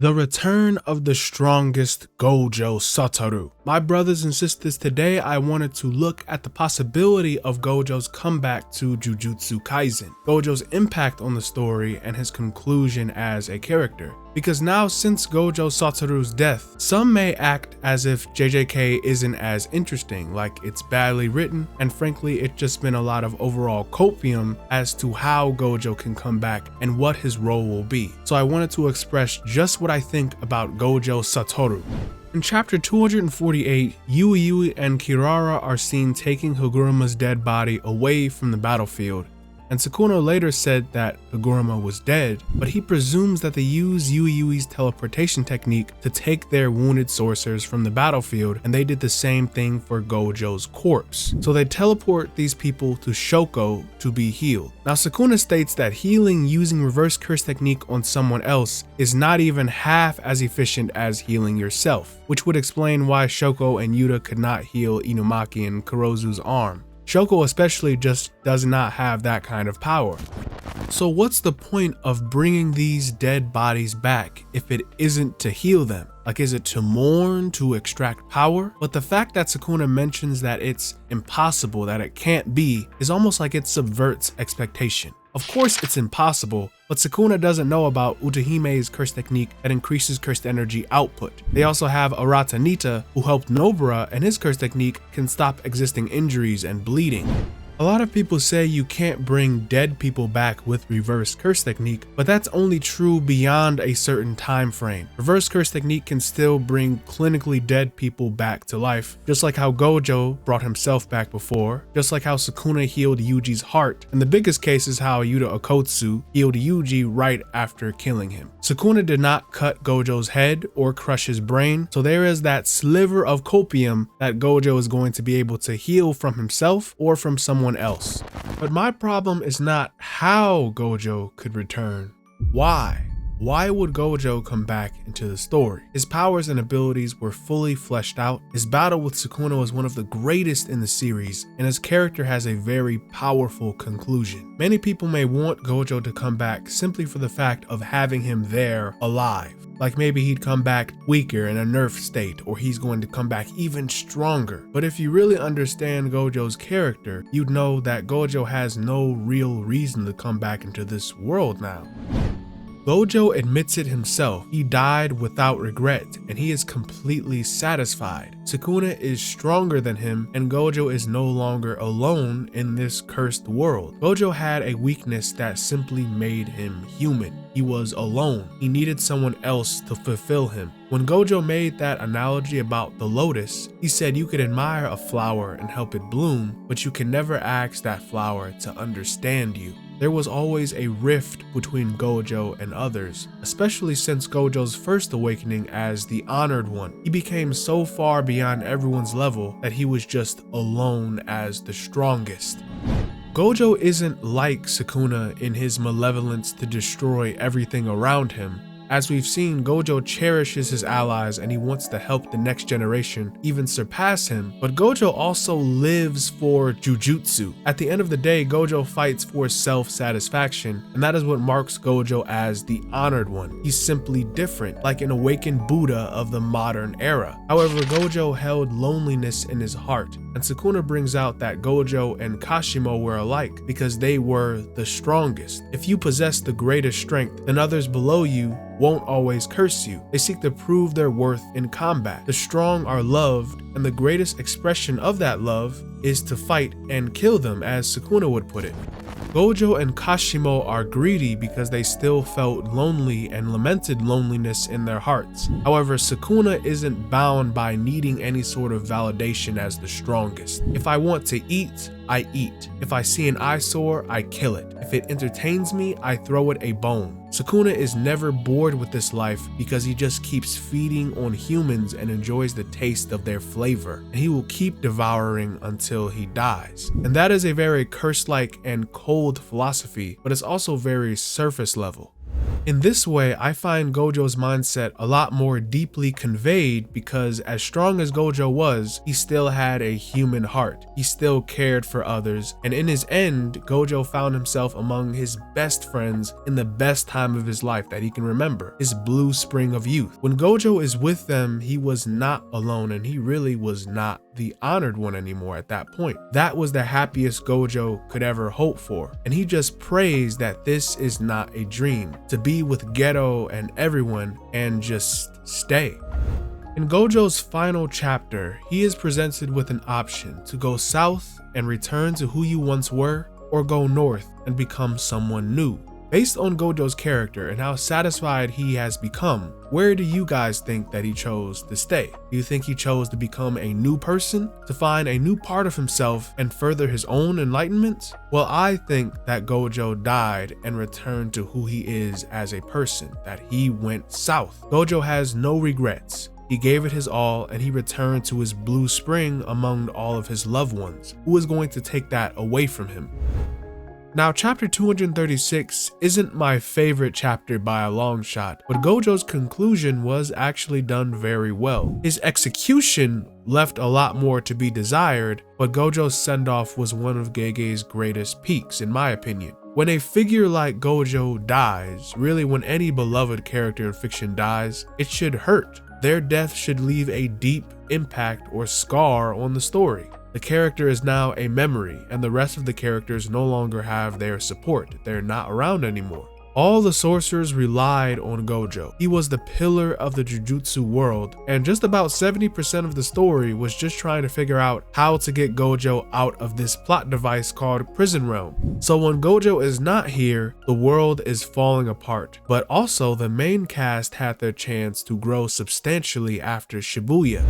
The return of the strongest Gojo Satoru. My brothers and sisters, today I wanted to look at the possibility of Gojo's comeback to Jujutsu Kaisen, Gojo's impact on the story, and his conclusion as a character. Because now, since Gojo Satoru's death, some may act as if JJK isn't as interesting, like it's badly written, and frankly it's just been a lot of overall copium as to how Gojo can come back and what his role will be. So I wanted to express just what I think about Gojo Satoru. In chapter 248, Yui and Kirara are seen taking Haguruma's dead body away from the battlefield, and Sukuna later said that Haguruma was dead, but he presumes that they use Yui's teleportation technique to take their wounded sorcerers from the battlefield, and they did the same thing for Gojo's corpse. So they teleport these people to Shoko to be healed. Now Sukuna states that healing using reverse curse technique on someone else is not even half as efficient as healing yourself, which would explain why Shoko and Yuta could not heal Inumaki and Kurozu's arm. Shoko especially just does not have that kind of power. So what's the point of bringing these dead bodies back if it isn't to heal them? Like, is it to mourn, to extract power? But the fact that Sukuna mentions that it's impossible, that it can't be, is almost like it subverts expectation. Of course it's impossible, but Sukuna doesn't know about Utahime's curse technique that increases cursed energy output. They also have Arata Nita, who helped Nobara, and his curse technique can stop existing injuries and bleeding. A lot of people say you can't bring dead people back with reverse curse technique, but that's only true beyond a certain time frame. Reverse curse technique can still bring clinically dead people back to life, just like how Gojo brought himself back before, just like how Sukuna healed Yuji's heart, and the biggest case is how Yuta Okotsu healed Yuji right after killing him. Sukuna did not cut Gojo's head or crush his brain, so there is that sliver of copium that Gojo is going to be able to heal from himself or from someone else. But my problem is not how Gojo could return. Why? Why would Gojo come back into the story? His powers and abilities were fully fleshed out. His battle with Sukuna was one of the greatest in the series, and his character has a very powerful conclusion. Many people may want Gojo to come back simply for the fact of having him there alive. Like maybe he'd come back weaker in a nerf state, or he's going to come back even stronger. But if you really understand Gojo's character, you'd know that Gojo has no real reason to come back into this world now. Gojo admits it himself. He died without regret, and he is completely satisfied. Sukuna is stronger than him, and Gojo is no longer alone in this cursed world. Gojo had a weakness that simply made him human. He was alone. He needed someone else to fulfill him. When Gojo made that analogy about the lotus, he said you could admire a flower and help it bloom, but you can never ask that flower to understand you. There was always a rift between Gojo and others, especially since Gojo's first awakening as the Honored One. He became so far beyond everyone's level that he was just alone as the strongest. Gojo isn't like Sukuna in his malevolence to destroy everything around him. As we've seen, Gojo cherishes his allies and he wants to help the next generation even surpass him, but Gojo also lives for Jujutsu. At the end of the day, Gojo fights for self-satisfaction, and that is what marks Gojo as the Honored One. He's simply different, like an awakened Buddha of the modern era. However, Gojo held loneliness in his heart, and Sukuna brings out that Gojo and Kashimo were alike because they were the strongest. If you possess the greatest strength, then others below you won't always curse you. They seek to prove their worth in combat. The strong are loved, and the greatest expression of that love is to fight and kill them, as Sukuna would put it. Gojo and Kashimo are greedy because they still felt lonely and lamented loneliness in their hearts. However, Sukuna isn't bound by needing any sort of validation as the strongest. If I want to eat, I eat. If I see an eyesore, I kill it. If it entertains me, I throw it a bone. Sukuna is never bored with this life because he just keeps feeding on humans and enjoys the taste of their flavor, and he will keep devouring until he dies. And that is a very curse-like and cold philosophy, but it's also very surface level. In this way, I find Gojo's mindset a lot more deeply conveyed because as strong as Gojo was, he still had a human heart. He still cared for others, and in his end, Gojo found himself among his best friends in the best time of his life that he can remember, his blue spring of youth. When Gojo is with them, he was not alone, and he really was not the honored one anymore at that point. That was the happiest Gojo could ever hope for, and he just prays that this is not a dream, to be with Geto and everyone and just stay. In Gojo's final chapter, he is presented with an option to go south and return to who you once were, or go north and become someone new. Based on Gojo's character and how satisfied he has become, where do you guys think that he chose to stay? Do you think he chose to become a new person, to find a new part of himself and further his own enlightenment? Well, I think that Gojo died and returned to who he is as a person, that he went south. Gojo has no regrets. He gave it his all and he returned to his blue spring among all of his loved ones. Who is going to take that away from him? Now, chapter 236 isn't my favorite chapter by a long shot, but Gojo's conclusion was actually done very well. His execution left a lot more to be desired, but Gojo's send-off was one of Gege's greatest peaks, in my opinion. When a figure like Gojo dies, really when any beloved character in fiction dies, it should hurt. Their death should leave a deep impact or scar on the story. The character is now a memory, and the rest of the characters no longer have their support. They're not around anymore. All the sorcerers relied on Gojo. He was the pillar of the Jujutsu world, and just about 70% of the story was just trying to figure out how to get Gojo out of this plot device called Prison Realm. So when Gojo is not here, the world is falling apart. But also the main cast had their chance to grow substantially after Shibuya.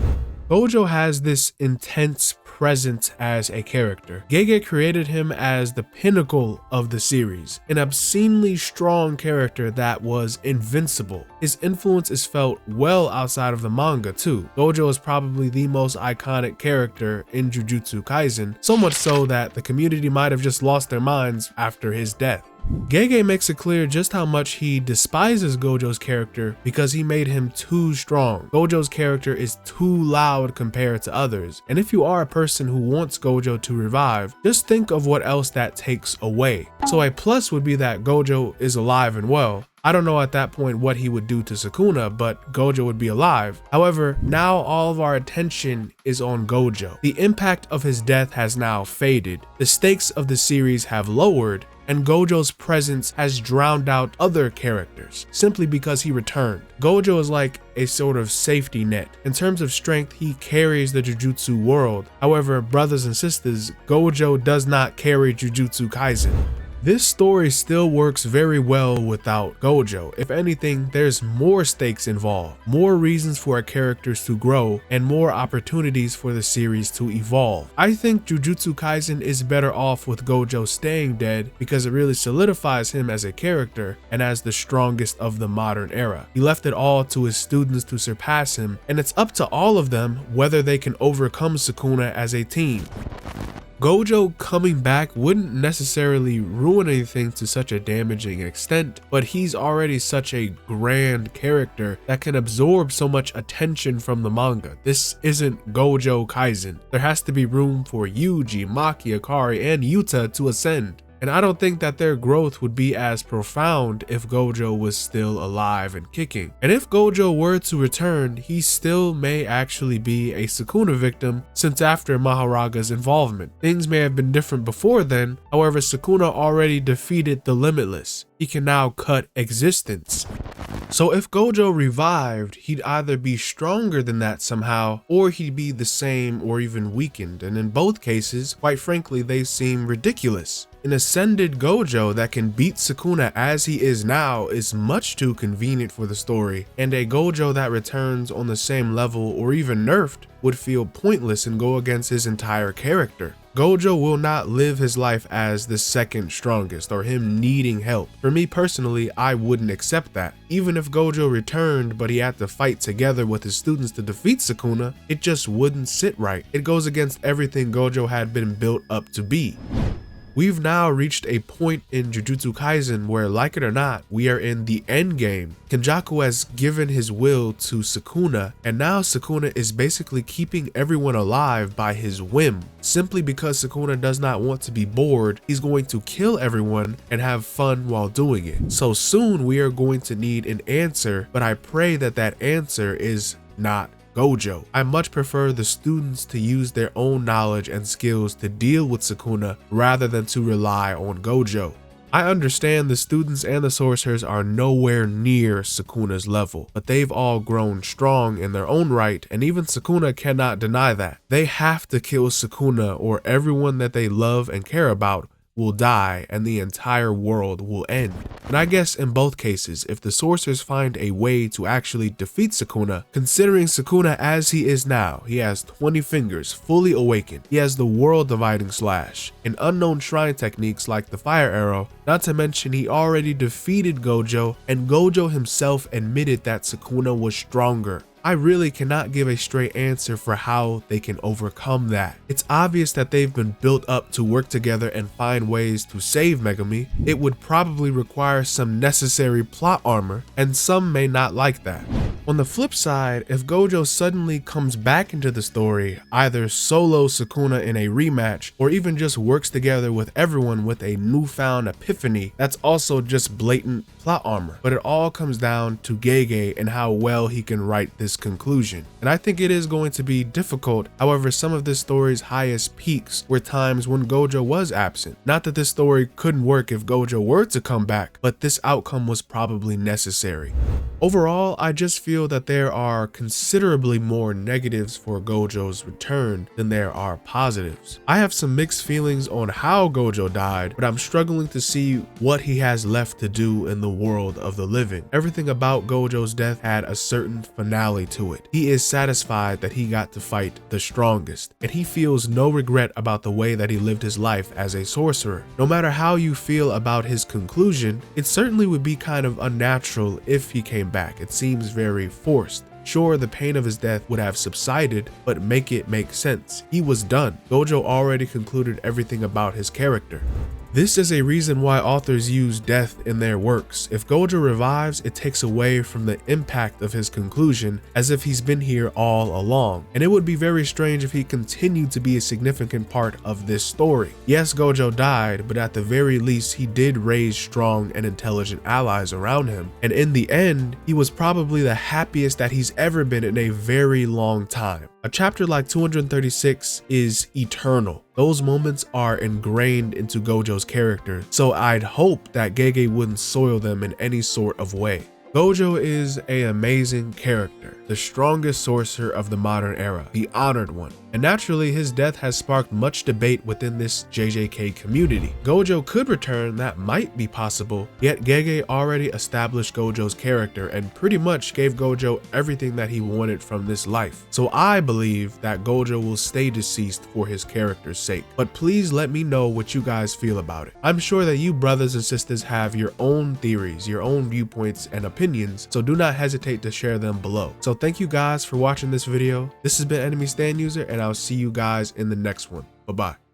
Gojo has this intense presence as a character. Gege created him as the pinnacle of the series, an obscenely strong character that was invincible. His influence is felt well outside of the manga too. Gojo is probably the most iconic character in Jujutsu Kaisen, so much so that the community might have just lost their minds after his death. Gege makes it clear just how much he despises Gojo's character because he made him too strong. Gojo's character is too loud compared to others, and if you are a person who wants Gojo to revive, just think of what else that takes away. So a plus would be that Gojo is alive and well. I don't know at that point what he would do to Sukuna, but Gojo would be alive. However, now all of our attention is on Gojo. The impact of his death has now faded. The stakes of the series have lowered, and Gojo's presence has drowned out other characters simply because he returned. Gojo is like a sort of safety net. In terms of strength, he carries the Jujutsu world. However, brothers and sisters, Gojo does not carry Jujutsu Kaisen. This story still works very well without Gojo. If anything, there's more stakes involved, more reasons for our characters to grow, and more opportunities for the series to evolve. I think Jujutsu Kaisen is better off with Gojo staying dead because it really solidifies him as a character and as the strongest of the modern era. He left it all to his students to surpass him, and it's up to all of them whether they can overcome Sukuna as a team. Gojo coming back wouldn't necessarily ruin anything to such a damaging extent, but he's already such a grand character that can absorb so much attention from the manga. This isn't Gojo Kaisen. There has to be room for Yuji, Maki, Akari, and Yuta to ascend. And I don't think that their growth would be as profound if Gojo was still alive and kicking. And if Gojo were to return, he still may actually be a Sukuna victim, since after Maharaga's involvement. Things may have been different before then, however Sukuna already defeated the Limitless. He can now cut existence. So if Gojo revived, he'd either be stronger than that somehow, or he'd be the same or even weakened, and in both cases, quite frankly, they seem ridiculous. An ascended Gojo that can beat Sukuna as he is now is much too convenient for the story, and a Gojo that returns on the same level or even nerfed would feel pointless and go against his entire character. Gojo will not live his life as the second strongest or him needing help. For me personally, I wouldn't accept that. Even if Gojo returned but he had to fight together with his students to defeat Sukuna, it just wouldn't sit right. It goes against everything Gojo had been built up to be. We've now reached a point in Jujutsu Kaisen where, like it or not, we are in the end game. Kenjaku has given his will to Sukuna, and now Sukuna is basically keeping everyone alive by his whim. Simply because Sukuna does not want to be bored, he's going to kill everyone and have fun while doing it. So soon we are going to need an answer, but I pray that that answer is not Gojo. I much prefer the students to use their own knowledge and skills to deal with Sukuna rather than to rely on Gojo. I understand the students and the sorcerers are nowhere near Sukuna's level, but they've all grown strong in their own right, and even Sukuna cannot deny that. They have to kill Sukuna or everyone that they love and care about will die and the entire world will end. And I guess in both cases, if the sorcerers find a way to actually defeat Sukuna, considering Sukuna as he is now, he has 20 fingers, fully awakened, he has the world dividing slash, and unknown shrine techniques like the fire arrow, not to mention he already defeated Gojo, and Gojo himself admitted that Sukuna was stronger. I really cannot give a straight answer for how they can overcome that. It's obvious that they've been built up to work together and find ways to save Megumi. It would probably require some necessary plot armor, and some may not like that. On the flip side, if Gojo suddenly comes back into the story, either solo Sukuna in a rematch, or even just works together with everyone with a newfound epiphany, that's also just blatant plot armor. But it all comes down to Gege and how well he can write this conclusion. And I think it is going to be difficult. However, some of this story's highest peaks were times when Gojo was absent. Not that this story couldn't work if Gojo were to come back, but this outcome was probably necessary. Overall, I just feel that there are considerably more negatives for Gojo's return than there are positives. I have some mixed feelings on how Gojo died, but I'm struggling to see what he has left to do in the world of the living. Everything about Gojo's death had a certain finale to it. He is satisfied that he got to fight the strongest, and he feels no regret about the way that he lived his life as a sorcerer. No matter how you feel about his conclusion, it certainly would be kind of unnatural if he came back. It seems very forced. Sure, the pain of his death would have subsided, but make it make sense. He was done. Gojo already concluded everything about his character. This is a reason why authors use death in their works. If Gojo revives, it takes away from the impact of his conclusion, as if he's been here all along. And it would be very strange if he continued to be a significant part of this story. Yes, Gojo died, but at the very least, he did raise strong and intelligent allies around him. And in the end, he was probably the happiest that he's ever been in a very long time. A chapter like 236 is eternal. Those moments are ingrained into Gojo's character, so I'd hope that Gege wouldn't soil them in any sort of way. Gojo is an amazing character, the strongest sorcerer of the modern era, the honored one. And naturally, his death has sparked much debate within this JJK community. Gojo could return, that might be possible, yet Gege already established Gojo's character and pretty much gave Gojo everything that he wanted from this life. So I believe that Gojo will stay deceased for his character's sake. But please let me know what you guys feel about it. I'm sure that you brothers and sisters have your own theories, your own viewpoints and opinions, so do not hesitate to share them below. So thank you guys for watching this video. This has been Enemy Stand User, and I'll see you guys in the next one. Bye-bye.